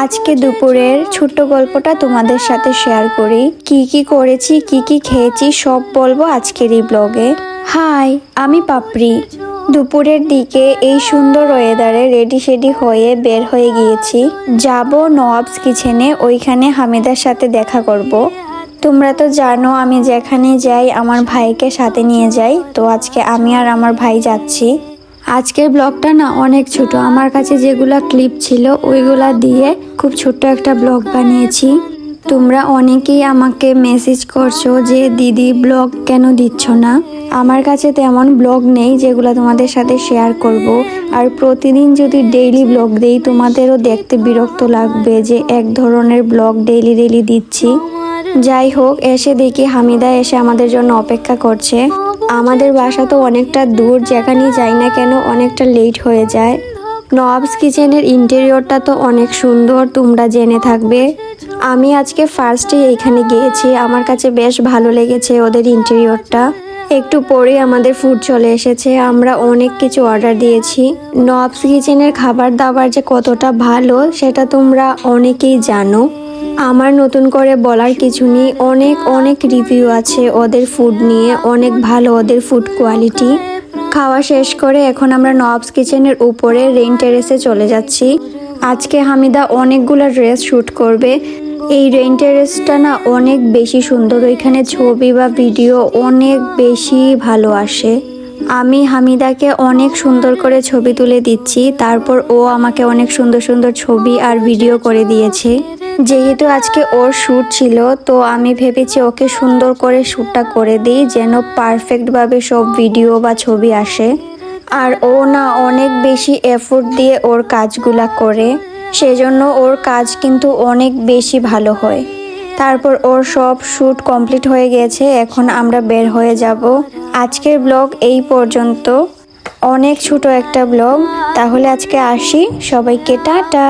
আজকে দুপুরের ছোট্ট গল্পটা তোমাদের সাথে শেয়ার করি। কি কি করেছি, কি কি খেয়েছি সব বলবো আজকের এই ব্লগে। হাই, আমি পাপড়ি। দুপুরের দিকে এই সুন্দর ওয়েদারে রেডি শেডি হয়ে বের হয়ে গিয়েছি, যাব নওয়াবস কিচেনে। ওইখানে হামিদার সাথে দেখা করব। তোমরা তো জানো আমি যেখানে যাই আমার ভাইকে সাথে নিয়ে যাই, তো আজকে আমি আর আমার ভাই যাচ্ছি। আজকের ব্লগটা না অনেক ছোট, আমার কাছে যেগুলা ক্লিপ ছিল ওইগুলা দিয়ে খুব ছোট্ট একটা ব্লগ বানিয়েছি। তোমরা অনেকেই আমাকে মেসেজ করছো যে দিদি ব্লগ কেন দিচ্ছ না। আমার কাছে তেমন ব্লগ নেই যেগুলো তোমাদের সাথে শেয়ার করব। আর প্রতিদিন যদি ডেইলি ব্লগ দেই তোমাদেরও দেখতে বিরক্ত লাগবে যে এক ধরনের ব্লগ ডেইলি ডেইলি দিচ্ছি। যাই হোক, এসে দেখি হামিদা এসে আমাদের জন্য অপেক্ষা করছে। আমাদের বাসা তো অনেকটা দূর, যেখানেই যাই না কেন অনেকটা লেট হয়ে যায়। নওয়াবস কিচেনের ইন্টেরিয়রটা তো অনেক সুন্দর, তোমরা জেনে থাকবে। আমি আজকে ফার্স্টে এইখানে গিয়েছি, আমার কাছে বেশ ভালো লেগেছে ওদের ইন্টেরিয়রটা। একটু পরে আমাদের ফুড চলে এসেছে, আমরা অনেক কিছু অর্ডার দিয়েছি। নওয়াবস কিচেনের খাবার দাবার যে কতটা ভালো সেটা তোমরা অনেকেই জানো। আমার নতুন করে বলার কিছু নেই, অনেক অনেক রিভিউ আছে ওদের ফুড নিয়ে, অনেক ভালো ওদের ফুড কোয়ালিটি। খাওয়া শেষ করে এখন আমরা নওয়াবস কিচেনের উপরে রেইন টেরেসে চলে যাচ্ছি। আজকে হামিদা অনেকগুলো ড্রেস শ্যুট করবে। এই রেইন টেরেসটা না অনেক বেশি সুন্দর, ওইখানে ছবি বা ভিডিও অনেক বেশি ভালো আসে। আমি হামিদাকে অনেক সুন্দর করে ছবি তুলে দিচ্ছি, তারপর ও আমাকে অনেক সুন্দর সুন্দর ছবি আর ভিডিও করে দিয়েছে। যেহেতু আজকে ওর শ্যুট ছিল, তো আমি ভেবেছি ওকে সুন্দর করে শ্যুটটা করে দিই যেন পারফেক্টভাবে সব ভিডিও বা ছবি আসে। আর ও না অনেক বেশি এফোর্ট দিয়ে ওর কাজগুলা করে, সেজন্য ওর কাজ কিন্তু অনেক বেশি ভালো হয়। তারপর ওর সব শ্যুট কমপ্লিট হয়ে গেছে, এখন আমরা বের হয়ে যাব। আজকের ব্লগ এই পর্যন্ত, অনেক ছোট একটা ব্লগ। তাহলে আজকে আসি, সবাইকে টাটা।